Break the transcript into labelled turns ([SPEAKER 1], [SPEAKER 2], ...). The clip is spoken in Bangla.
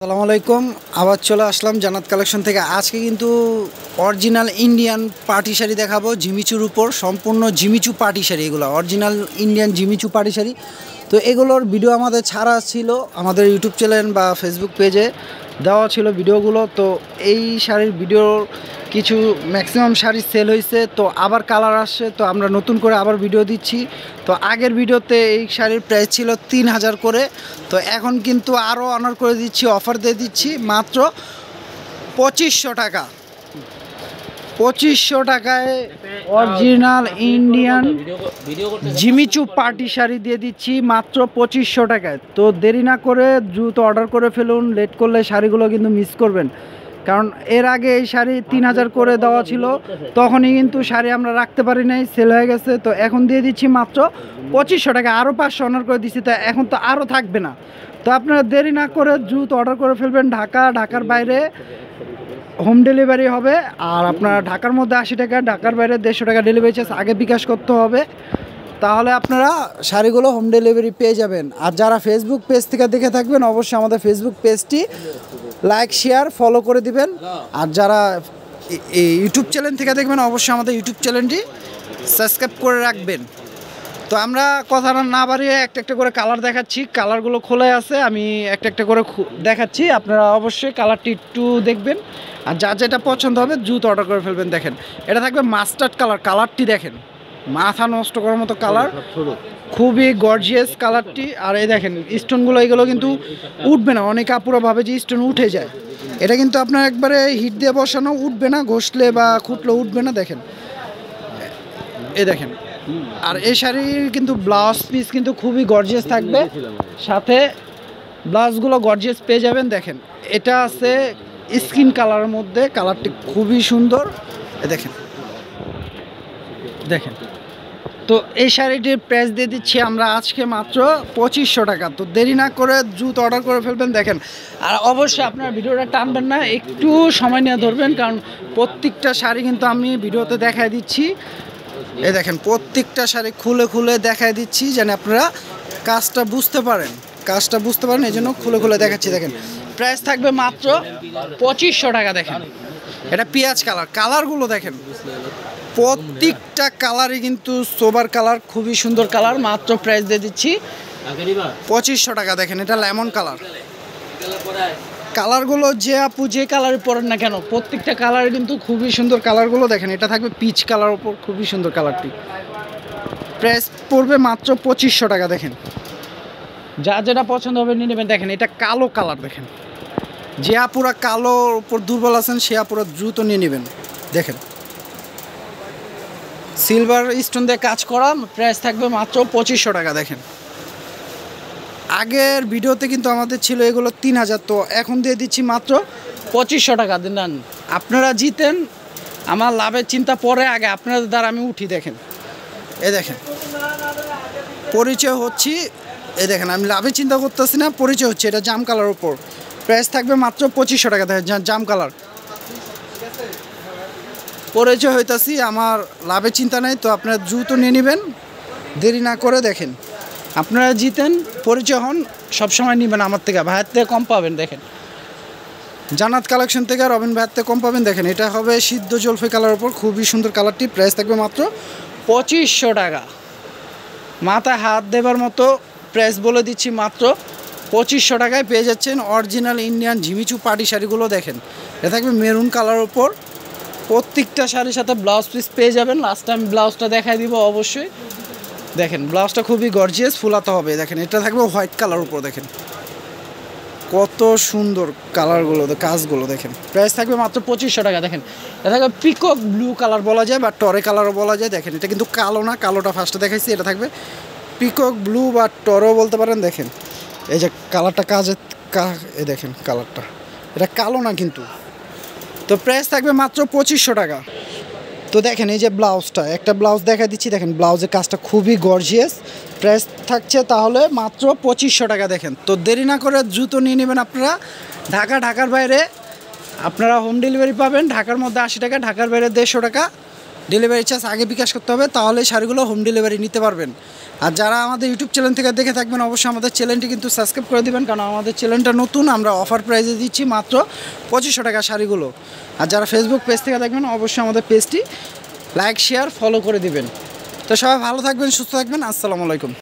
[SPEAKER 1] আসসালামু আলাইকুম। আবার চলে আসলাম জান্নাত কালেকশন থেকে। আজকে কিন্তু অরিজিনাল ইন্ডিয়ান পার্টি শাড়ি দেখাবো জিমিচুর উপর, সম্পূর্ণ জিমিচু পার্টি শাড়ি। এগুলো original Indian Jimmy Choo party sari. তো এগুলোর ভিডিও আমাদের ছাড়া ছিল আমাদের ইউটিউব চ্যানেল বা ফেসবুক পেজে দেওয়া ছিল ভিডিওগুলো। তো এই শাড়ির ভিডিওর কিছু ম্যাক্সিমাম শাড়ি সেল হয়েছে, তো আবার কালার আসছে, তো আমরা নতুন করে আবার ভিডিও দিচ্ছি। তো আগের ভিডিওতে এই শাড়ির প্রাইস ছিল 3000 করে, তো এখন কিন্তু আরও অনার করে দিচ্ছি, অফার দিয়ে দিচ্ছি মাত্র 2500 টাকা। 2500 টাকায় original Indian Jimmy Choo party sari দিয়ে দিচ্ছি মাত্র 2500 টাকায়। তো দেরি না করে দ্রুত অর্ডার করে ফেলুন, লেট করলে শাড়িগুলো কিন্তু মিস করবেন। কারণ এর আগে এই শাড়ি 3000 করে দেওয়া ছিল, তখনই কিন্তু শাড়ি আমরা রাখতে পারি নাই, সেল হয়ে গেছে। তো এখন দিয়ে দিচ্ছি মাত্র 2500 টাকা, আরও 500 অনার করে দিচ্ছি, তো এখন তো আরও থাকবে না। তো আপনারা দেরি না করে দ্রুত অর্ডার করে ফেলবেন। ঢাকার বাইরে হোম ডেলিভারি হবে, আর আপনার ঢাকার মধ্যে 80 টাকা, ঢাকার বাইরে 150 টাকা ডেলিভারি চার্জ আগে বিকাশ করতে হবে। তাহলে আপনারা শাড়িগুলো হোম ডেলিভারি পেয়ে যাবেন। আর যারা ফেসবুক পেজ থেকে দেখে থাকবেন, অবশ্যই আমাদের ফেসবুক পেজটি লাইক শেয়ার ফলো করে দিবেন। আর যারা ইউটিউব চ্যানেল থেকে দেখবেন, অবশ্যই আমাদের ইউটিউব চ্যানেলটি সাবস্ক্রাইব করে রাখবেন। তো আমরা কথা না বাড়িয়ে একটা একটা করে কালার দেখাচ্ছি। কালারগুলো খোলা আছে, আমি একটা একটা করে দেখাচ্ছি। আপনারা অবশ্যই কালারটি একটু দেখবেন, আর যা যেটা পছন্দ হবে দ্রুত অর্ডার করে ফেলবেন। দেখেন, এটা থাকবে মাস্টার্ড কালার। কালারটি দেখেন, মাথা নষ্ট করার মতো কালার, খুবই গর্জিয়াস কালারটি। আর এই দেখেন স্টোনগুলো, এগুলো কিন্তু উঠবে না। অনেক আপুরা ভাবে যে স্টোন উঠে যায়, এটা কিন্তু আপনার একবারে হিট দিয়ে বসানো, উঠবে না, ঘষলে বা খুঁটলে উঠবে না। দেখেন, এই দেখেন। আর এই শাড়ির কিন্তু ব্লাউজ পিস কিন্তু খুবই গর্জিয়াস থাকবে, সাথে ব্লাউজগুলো গর্জিয়াস পেয়ে যাবেন। দেখেন, এটা আছে স্কিন কালারের মধ্যে, কালারটি খুবই সুন্দর। দেখেন দেখেন তো এই শাড়িটির প্রাইস দিয়ে দিচ্ছি আমরা আজকে মাত্র 2500 টাকা। তো দেরি না করে দ্রুত অর্ডার করে ফেলবেন। দেখেন, আর অবশ্যই আপনার ভিডিওটা টানবেন না, একটু সময় নিয়ে ধরবেন, কারণ প্রত্যেকটা শাড়ি কিন্তু আমি ভিডিওতে দেখায় দিচ্ছি। এই দেখেন, প্রত্যেকটা শাড়ি খুলে খুলে দেখায় দিচ্ছি, যেন আপনারা কাজটা বুঝতে পারেন এই জন্য খুলে খুলে দেখাচ্ছি। দেখেন, প্রাইস থাকবে মাত্র 2500 টাকা। দেখেন, এটা পেঁয়াজ কালার। কালারগুলো দেখেন, প্রত্যেকটা কালারই কিন্তু সোবার কালার, খুবই সুন্দর কালার। মাত্র প্রাইস দিয়ে দিচ্ছি 2500 টাকা। দেখেন, এটা লেমন কালার। কালারগুলো যে আপু যে কালারে পরেন না কেন, প্রত্যেকটা কালার কিন্তু খুবই সুন্দর কালারগুলো। দেখেন, এটা থাকবে পিচ কালার ওপর, খুবই সুন্দর কালারটি। প্রাইস পড়বে মাত্র 2500 টাকা। দেখেন, যা যেটা পছন্দ হবে নিয়ে নেবেন। দেখেন, এটা কালো কালার। দেখেন, যে আপুরা কালোর উপর দুর্বল আছেন, সে আপুরা দ্রুত নিয়ে নেবেন। দেখেন, সিলভার স্টোন দিয়ে কাজ করা, প্রাইস থাকবে মাত্র 2500 টাকা। দেখেন, আগের ভিডিওতে কিন্তু আমাদের ছিল এগুলো 3000, তো এখন দিয়ে দিচ্ছি মাত্র 2500 টাকা। দেন আপনারা জিতেন, আমার লাভের চিন্তা পরে, আগে আপনাদের দ্বারা আমি উঠি। দেখেন, এ দেখেন, পরিচয় হচ্ছি। এ দেখেন, আমি লাভের চিন্তা করতেছি না, পরিচয় হচ্ছে। এটা জাম কালার উপর, প্রাইস থাকবে মাত্র 2500 টাকা। দেখেন, জাম কালার, পরিচয় হইতাছি, আমার লাভের চিন্তা নেই। তো আপনারা দ্রুত নিয়ে নেবেন, দেরি না করে। দেখেন, আপনারা জিতেন, পরিচয় হন, সবসময় নেবেন আমার থেকে, ভাইয়ের থেকে কম পাবেন। দেখেন, জান্নাত কালেকশন থেকে রবিন ভাইয়ের থেকে কম পাবেন। দেখেন, এটা হবে সিদ্ধ জলফাই কালার উপর, খুবই সুন্দর কালারটি। প্রাইস থাকবে মাত্র 2500 টাকা। মাথায় হাত দেবার মতো প্রাইস বলে দিচ্ছি, মাত্র 2500 টাকায় পেয়ে যাচ্ছেন অরিজিনাল ইন্ডিয়ান জিমিচু পার্টি শাড়িগুলো। দেখেন, এটা থাকবে মেরুন কালার উপর, প্রত্যেকটা শাড়ির সাথে ব্লাউজ পিস পেয়ে যাবেন। লাস্ট টাইম ব্লাউজটা দেখাই দিব অবশ্যই। দেখেন, ব্লাউজটা খুবই গর্জিয়াস, ফুলাতে হবে। দেখেন, এটা থাকবে হোয়াইট কালার উপর। দেখেন কত সুন্দর কালারগুলো, কাজগুলো। দেখেন, প্রাইস থাকবে মাত্র 2500 টাকা। দেখেন, এটা থাকবে পিকক ব্লু কালার বলা যায়, বা টরে কালারও বলা যায়। দেখেন, এটা কিন্তু কালো না, কালোটা ফার্স্টে দেখাইছি। এটা থাকবে পিকক ব্লু বা টরও বলতে পারেন। দেখেন, এই যে কালারটা এই দেখেন কালারটা, এটা কালো না কিন্তু। তো প্রাইস থাকবে মাত্র 2500 টাকা। তো দেখেন, এই যে ব্লাউজটা, একটা ব্লাউজ দেখা দিচ্ছি। দেখেন, ব্লাউজের কাজটা খুবই গর্জিয়াস, প্রাইস থাকছে তাহলে মাত্র 2500 টাকা। দেখেন, তো দেরি না করে দ্রুত নিয়ে নেবেন আপনারা। ঢাকার বাইরে আপনারা হোম ডেলিভারি পাবেন। ঢাকার মধ্যে 80 টাকা, ঢাকার বাইরে 150 টাকা ডেলিভারি চার্জ আগে বিকাশ করতে হবে, তাহলে শাড়িগুলো হোম ডেলিভারি নিতে পারবেন। আর যারা আমাদের ইউটিউব চ্যানেল থেকে দেখে থাকবেন অবশ্যই আমাদের চ্যানেলটি কিন্তু সাবস্ক্রাইব করে দিবেন, কারণ আমাদের চ্যানেলটা নতুন, আমরা অফার প্রাইসে দিচ্ছি মাত্র 2500 টাকা শাড়িগুলো। আর যারা ফেসবুক পেজ থেকে দেখবেন অবশ্যই আমাদের পেজটি লাইক শেয়ার ফলো করে দিবেন। তো সবাই ভালো থাকবেন, সুস্থ থাকবেন, আসসালামু আলাইকুম।